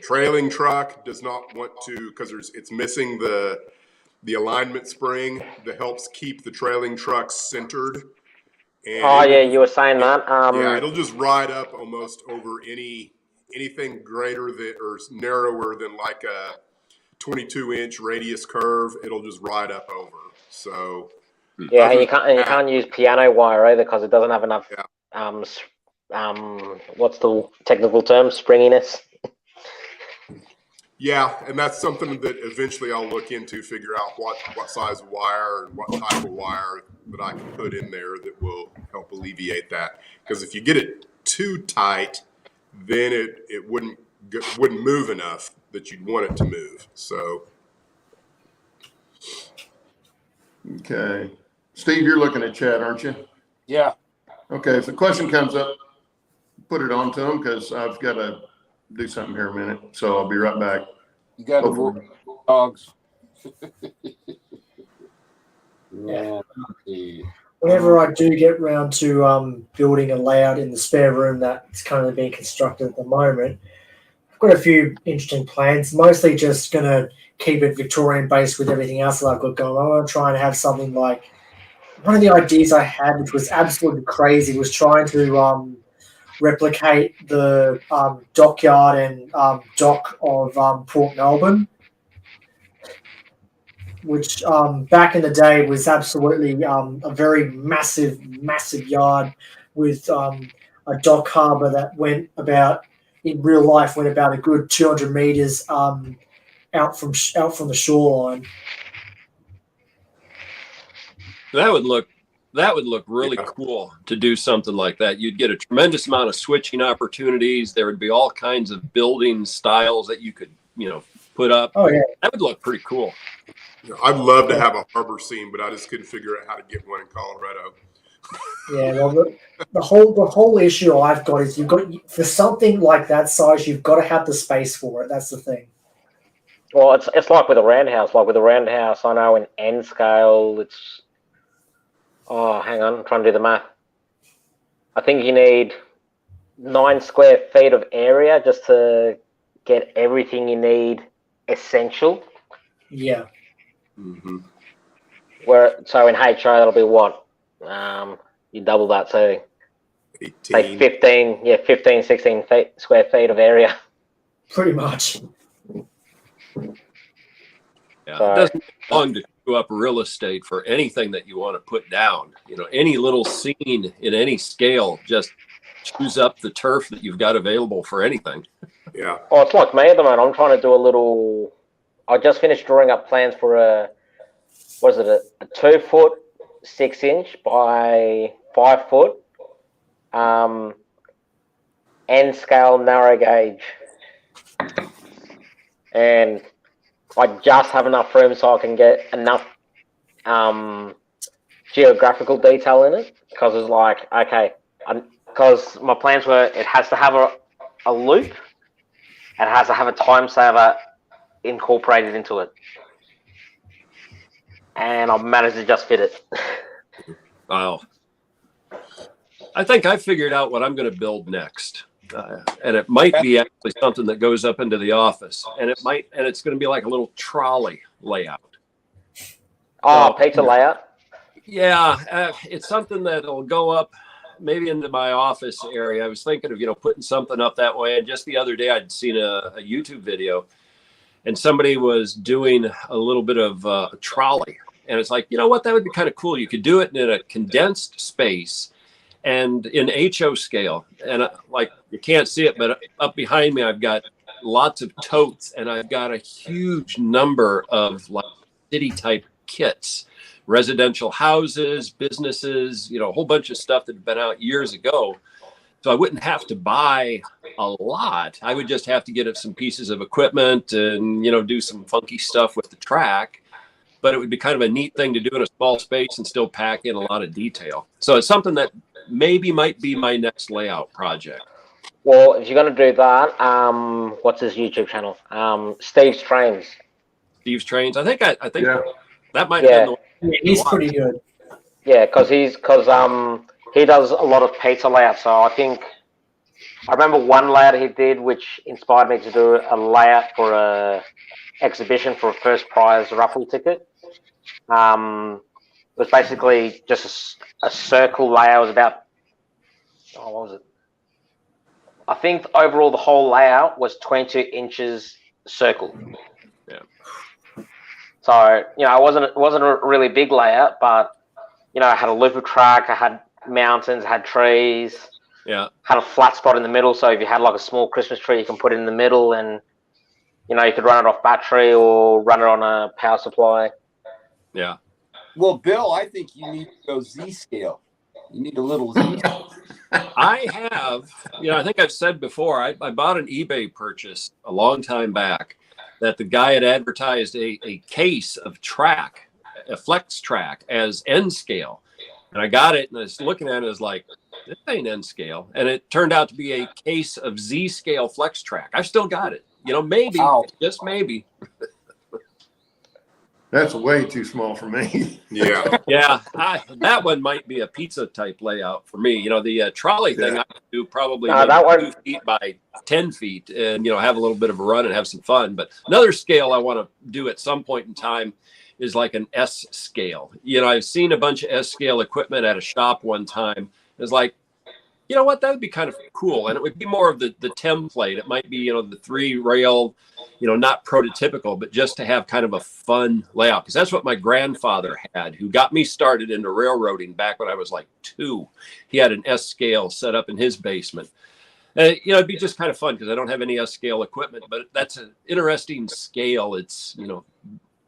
trailing truck does not want to, because it's missing the alignment spring that helps keep the trailing truck centered. And Oh yeah, you were saying that. yeah, it'll just ride up almost over anything greater than or narrower than like a 22-inch radius curve. It'll just ride up over. So yeah, you can't use piano wire either because it doesn't have enough. What's the technical term? Springiness. yeah, and that's something that eventually I'll look into, figure out what size wire and what type of wire that I can put in there that will help alleviate that. Because if you get it too tight, then it wouldn't move enough that you'd want it to move. So, Okay. Steve, you're looking at chat, aren't you? Yeah. Okay. If the question comes up, put it on to him because I've got to do something here a minute. So I'll be right back. You got to Hopefully. work dogs. Yeah. Okay. Whenever I do get round to building a layout in the spare room that's currently being constructed at the moment, I've got a few interesting plans. Mostly just going to keep it Victorian based with everything else that I've got going on. I want to try and have something like one of the ideas I had, which was absolutely crazy, was trying to replicate the dockyard and dock of Port Melbourne, which back in the day was absolutely a very massive yard with a dock harbour that went about, in real life, went about a good 200 metres out from the shoreline. That would look really cool to do something like that. You'd get a tremendous amount of switching opportunities. There would be all kinds of building styles that you could, put up. Oh yeah, that would look pretty cool. I'd love to have a harbor scene, but I just couldn't figure out how to get one in Colorado. yeah. Well, the whole issue I've got is for something like that size, you've got to have the space for it. That's the thing. Well, it's like with a roundhouse. Like with a roundhouse, I know in N scale, it's. Oh, hang on, I'm trying to do the math. I think you need 9 square feet of area just to get everything you need essential. Yeah. Mm-hmm. So in HO that'll be what? You double that, so 18. Like 15, 16 square feet of area. Pretty much. Yeah, So, it doesn't take long to chew up real estate for anything that you want to put down. Any little scene in any scale just chews up the turf that you've got available for anything. Yeah. Oh, it's like me at the moment. I'm trying to do a little. I just finished drawing up plans for a 2-foot 6-inch by 5-foot N scale narrow gauge, and I just have enough room so I can get enough geographical detail in it, because it's like, okay, because my plans were it has to have a loop, and it has to have a time saver incorporated into it. And I've managed to just fit it. Wow. I think I figured out what I'm going to build next. And it might be actually something that goes up into the office, and it's going to be like a little trolley layout. Oh, pizza layout. Yeah, it's something that'll go up maybe into my office area. I was thinking of, putting something up that way. And just the other day, I'd seen a YouTube video, and somebody was doing a little bit of a trolley. And it's like, what, that would be kind of cool. You could do it in a condensed space and in HO scale. And like, you can't see it, but up behind me, I've got lots of totes, and I've got a huge number of like city type kits, residential houses, businesses, a whole bunch of stuff that had been out years ago. So I wouldn't have to buy a lot. I would just have to get some pieces of equipment and, do some funky stuff with the track. But it would be kind of a neat thing to do in a small space and still pack in a lot of detail. So it's something that maybe might be my next layout project. Well, if you're going to do that, what's his YouTube channel? Steve's Trains. Steve's Trains. I think Yeah. that might be the Yeah, he's pretty good. Yeah, because he does a lot of pizza layouts. So I remember one layout he did, which inspired me to do a layout for a exhibition for a first prize raffle ticket. It was basically just a circle layout. It was about, what was it? I think overall the whole layout was 22 inches circle. Yeah. So, it wasn't a really big layout, but, I had a loop of track, I had mountains, I had trees. Yeah. Had a flat spot in the middle, so if you had like a small Christmas tree, you can put it in the middle, and, you could run it off battery or run it on a power supply. Yeah. Well, Bill, I think you need to go Z scale. You need a little Z scale. I have, I think I've said before, I bought an eBay purchase a long time back that the guy had advertised a case of track, a flex track, as N scale. And I got it, and I was looking at it, and I was like, this ain't N scale. And it turned out to be a case of Z scale flex track. I've still got it. Maybe, just maybe. That's way too small for me. Yeah. Yeah, that one might be a pizza type layout for me. The trolley thing I could do probably that one, 2 feet by 10 feet and, have a little bit of a run and have some fun. But another scale I want to do at some point in time is like an S scale. I've seen a bunch of S scale equipment at a shop one time. It's like, what, that would be kind of cool. And it would be more of the template. It might be, the 3 rail, not prototypical, but just to have kind of a fun layout. Because that's what my grandfather had, who got me started into railroading back when I was like 2. He had an S scale set up in his basement. It'd be just kind of fun because I don't have any S scale equipment, but that's an interesting scale. It's,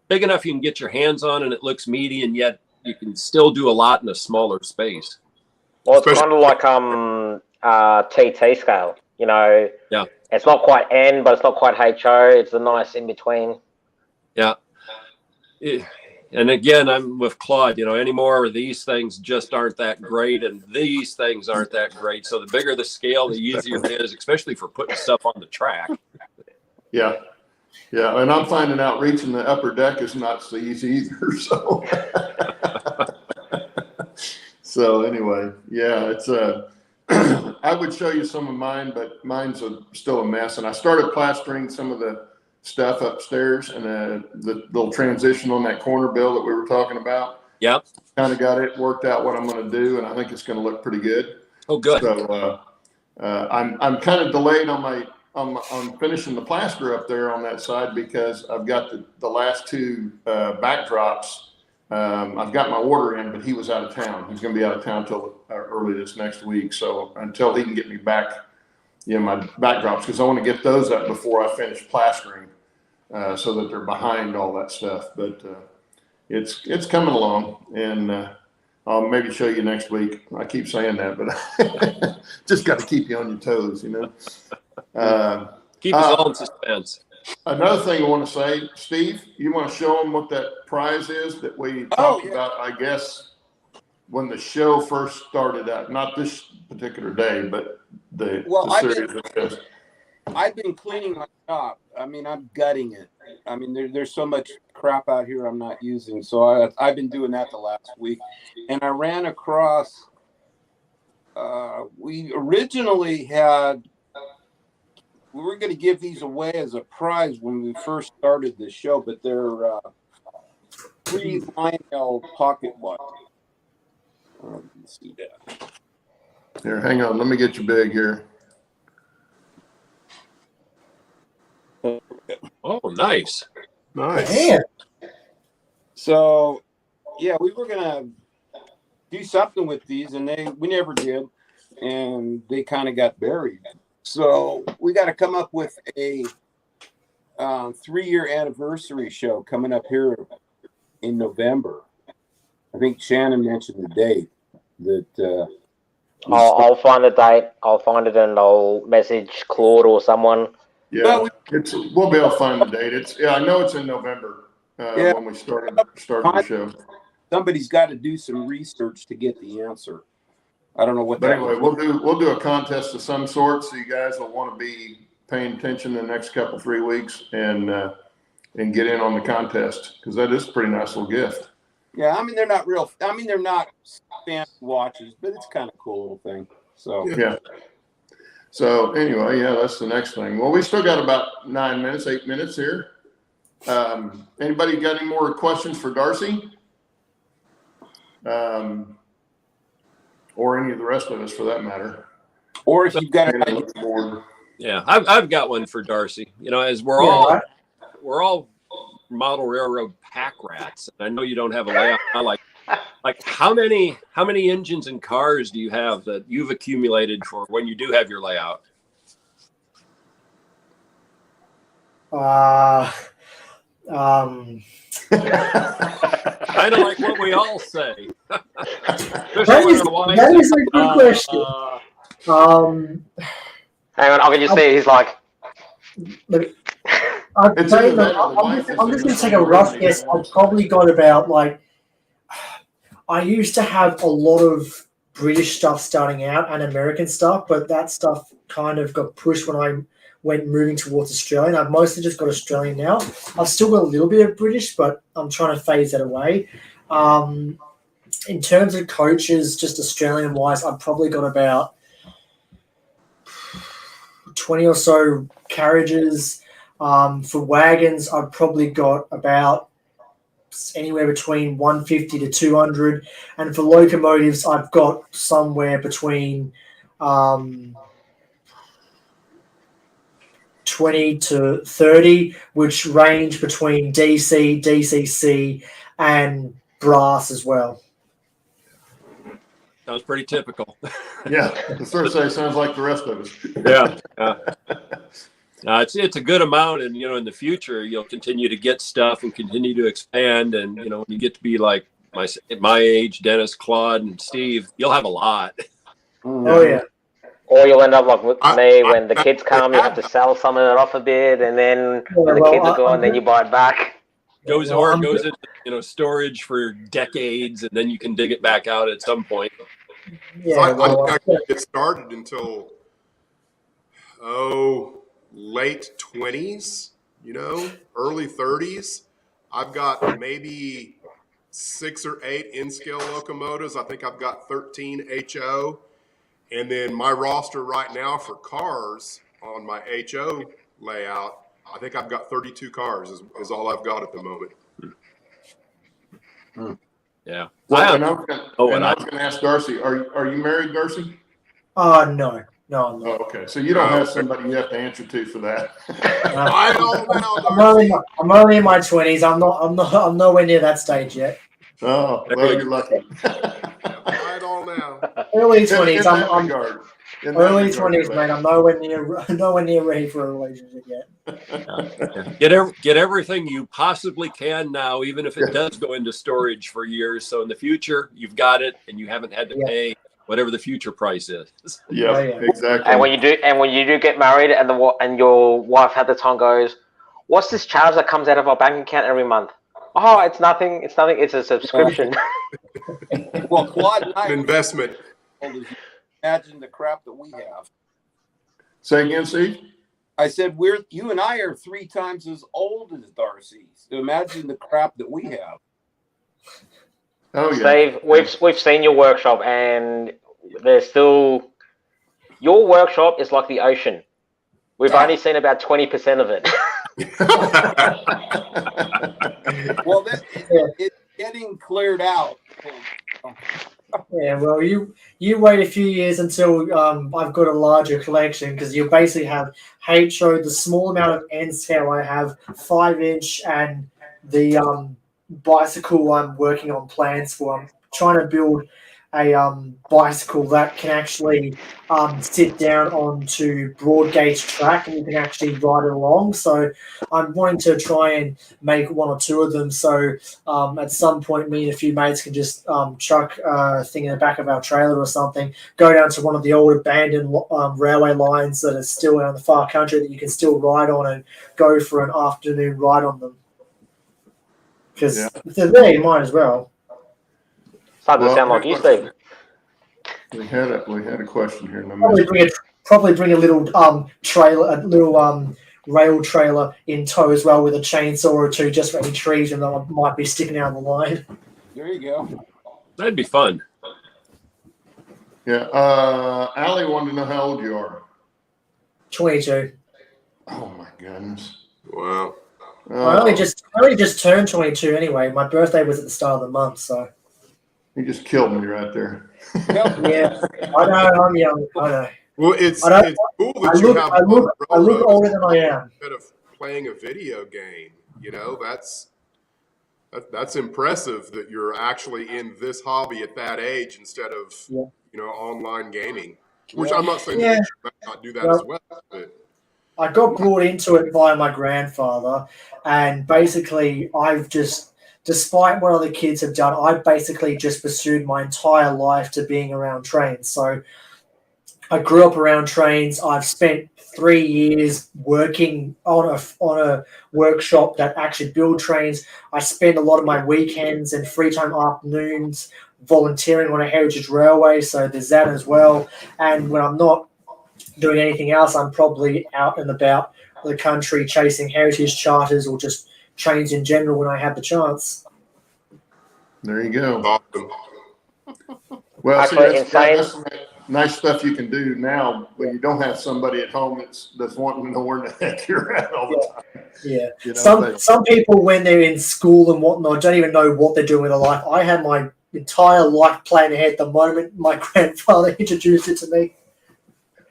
big enough you can get your hands on, and it looks meaty, and yet you can still do a lot in a smaller space. Well, it's kind of like TT scale. Yeah. It's not quite N, but it's not quite HO. It's a nice in between. Yeah. And again, I'm with Claude. Any more of these things just aren't that great, and these things aren't that great. So the bigger the scale, the easier it is, especially for putting stuff on the track. Yeah. Yeah, and I'm finding out reaching the upper deck is not so easy either. So, so anyway, yeah, it's I would show you some of mine, but mine's still a mess. And I started plastering some of the stuff upstairs, and the little transition on that corner, Bill, that we were talking about. Yep. Kind of got it worked out what I'm going to do, and I think it's going to look pretty good. Oh, good. So I'm kind of delayed on finishing the plaster up there on that side because I've got the last 2 backdrops. I've got my order in, but he was out of town. He's going to be out of town till early this next week. So until he can get me back, my backdrops, because I want to get those up before I finish plastering, so that they're behind all that stuff. But it's coming along, and I'll maybe show you next week. I keep saying that, but just got to keep you on your toes, Keep us all in suspense. Another thing I want to say, Steve, you want to show them what that prize is that we talked about, I guess, when the show first started out, not this particular day, but the series of this. I've been cleaning my shop. I mean, I'm gutting it. I mean, there's so much crap out here I'm not using. So I've been doing that the last week. And I ran across, we originally had, we were going to give these away as a prize when we first started the show, but they're free Lionel pocket watches. Let's see that. Here, hang on. Let me get you big here. Oh, nice. Nice. Yeah. So, yeah, we were gonna do something with these, and we never did, and they kind of got buried. So we got to come up with a 3-year anniversary show coming up here in November. I think Shannon mentioned the date that. I'll find a date. I'll find it and I'll message Claude or someone. Yeah, we'll be able to find the date. I know it's in November when we started the show. Somebody's got to do some research to get the answer. I don't know what. But anyway, we'll do a contest of some sort, so you guys will want to be paying attention the next 3 weeks and get in on the contest, because that is a pretty nice little gift. Yeah, I mean they're not real. I mean they're not fancy watches, but it's kind of a cool little thing. So yeah. So anyway, yeah, that's the next thing. Well, we still got about 8 minutes here. Anybody got any more questions for Darcy? Or any of the rest of us, for that matter. Or if you've got Yeah, I've got one for Darcy. You know, as we're all model railroad pack rats. And I know you don't have a layout. Like how many engines and cars do you have that you've accumulated for when you do have your layout? Kind of like what we all say. that is a good question. Hang on, I can just see he's like. I'm just going to take a rough guess. I've probably got about I used to have a lot of British stuff starting out and American stuff, but that stuff kind of got pushed when I went moving towards Australian. I've mostly just got Australian now. I've still got a little bit of British, but I'm trying to phase that away. In terms of coaches, just Australian-wise, I've probably got about 20 or so carriages. For wagons, I've probably got about anywhere between 150 to 200. And for locomotives, I've got somewhere between 20 to 30, which range between DC, DCC, and brass as well. Sounds pretty typical. Yeah, the first say sounds like the rest of us. Yeah. It's a good amount, and in the future you'll continue to get stuff and continue to expand, and when you get to be like my age, Dennis, Claude, and Steve, you'll have a lot. Oh yeah. Or you'll end up like with me when the kids come, you have to sell some of it off a bit, and then when the kids are gone, then you buy it back. Goes into storage for decades, and then you can dig it back out at some point. Yeah, I didn't get started until late 20s, early 30s. I've got maybe 6 or 8 in-scale locomotives. I think I've got 13 HO. And then my roster right now for cars on my HO layout, I think I've got 32 cars is all I've got at the moment. Yeah. Well, and I was going to ask Darcy, are you married, Darcy? No. No, I'm not. Oh, okay. So you don't have somebody you have to answer to for that. I don't know. I'm only in my 20s. I'm nowhere near that stage yet. Oh, well, you're lucky. I don't know. Early 20s. I'm early 20s, mate. I'm nowhere near ready for a relationship yet. Get everything you possibly can now, even if it does go into storage for years. So in the future, you've got it, and you haven't had to pay whatever the future price is. Yeah, exactly. And when you do get married, and your wife at the time goes, "What's this charge that comes out of our bank account every month?" Oh, it's nothing. It's nothing. It's a subscription. Well, Claude and I, an investment. imagine the crap that we have. Say again, Steve? I said, you and I are 3 times as old as Darcy. So imagine the crap that we have. Oh yeah, Steve, we've seen your workshop, and there's still your workshop is like the ocean. We've only seen about 20% of it. Well, it's getting cleared out. Yeah, well, you wait a few years until I've got a larger collection, because you basically have HO, the small amount of end scale I have, 5-inch, and the bicycle I'm working on plans for. I'm trying to build a bicycle that can actually sit down onto broad gauge track, and you can actually ride it along. So I'm wanting to try and make 1 or 2 of them. So at some point, me and a few mates can just chuck a thing in the back of our trailer or something, go down to one of the old abandoned railway lines that are still out in the far country that you can still ride on, and go for an afternoon ride on them. Because if they're there, you might as well. Starting to sound like you, Steve. We had a question here. Probably bring a little trailer, a little rail trailer in tow as well, with a chainsaw or 2 just for any trees that might be sticking out of the line. There you go. That'd be fun. Yeah. Allie wanted to know how old you are. 22. Oh my goodness. Wow. I only just turned 22 anyway. My birthday was at the start of the month, so. You just killed me right there. Yeah, I know. I'm young. I know. Well, it's cool that you have. I look older than I am. Instead of playing a video game, that's impressive that you're actually in this hobby at that age instead of online gaming. Which I'm not saying that you should not do that as well. But I got brought into it by my grandfather, and basically I've just, despite what other kids have done, I basically just pursued my entire life to being around trains. So I grew up around trains. I've spent 3 years working on a workshop that actually build trains. I spend a lot of my weekends and free time afternoons volunteering on a heritage railway, so there's that as well. And when I'm not doing anything else, I'm probably out and about the country chasing heritage charters or just trains in general when I have the chance. There you go. awesome. Well, Actually, that's some nice stuff you can do now when you don't have somebody at home that's wanting to know where the heck you're at all the time. Yeah. Some people, when they're in school and whatnot, don't even know what they're doing with their life. I had my entire life planned ahead the moment my grandfather introduced it to me.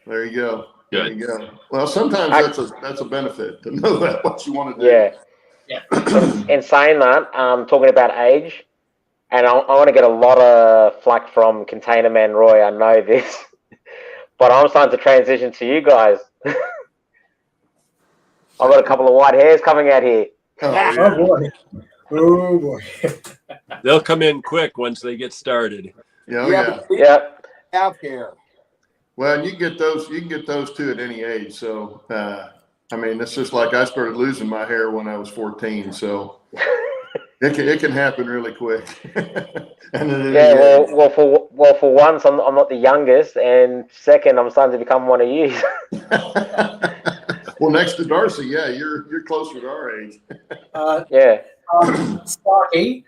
There you go. Good. There you go. Well, sometimes that's a benefit to know that what you want to do. Yeah. In saying that, talking about age, and I want to get a lot of flack from Container Man Roy. I know this, but I'm starting to transition to you guys. I've got a couple of white hairs coming out here. Oh boy. Oh boy. They'll come in quick once they get started. Yeah. Have hair. Well, you can get those too at any age. So, I mean, it's just like I started losing my hair when I was 14. So it can happen really quick. Well, for once, I'm not the youngest, and second, I'm starting to become one of you. Well, next to Darcy, you're closer to our age. Sparky,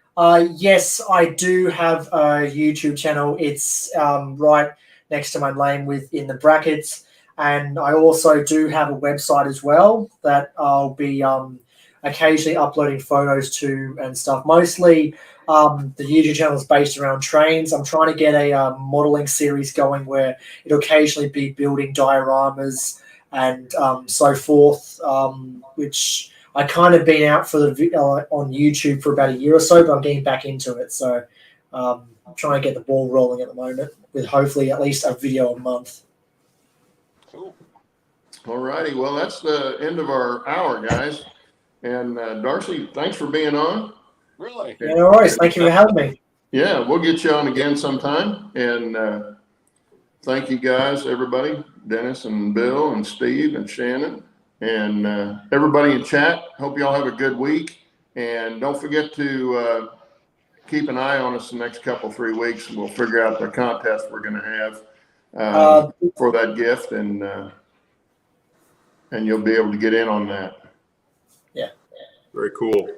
yes, I do have a YouTube channel. It's right next to my name in the brackets, and I also do have a website as well that I'll be occasionally uploading photos to and stuff. Mostly the YouTube channel is based around trains. I'm trying to get a modeling series going where it'll occasionally be building dioramas and so forth, which I kind of been out for the on YouTube for about a year or so, but I'm getting back into it. So I'm trying to get the ball rolling at the moment with hopefully at least a video a month. Cool. All righty. Well, that's the end of our hour, guys. And Darcy, thanks for being on. Really? Yeah, no worries. Thank you for having me. Yeah, we'll get you on again sometime. And thank you guys, everybody, Dennis and Bill and Steve and Shannon and everybody in chat. Hope you all have a good week. And don't forget to keep an eye on us the next couple, 3 weeks. And we'll figure out the contest we're going to have for that gift. And and you'll be able to get in on that. Very cool.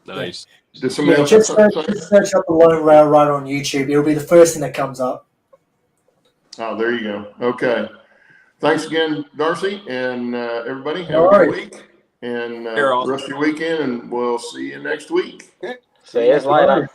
Nice. Did somebody else just have something? search up the Lone Rail Rider on YouTube. It'll be the first thing that comes up. Oh, there you go. Okay. Thanks again, Darcy, and everybody. Have No a good worries. week and Here, rest of your weekend, and we'll see you next week. See you later.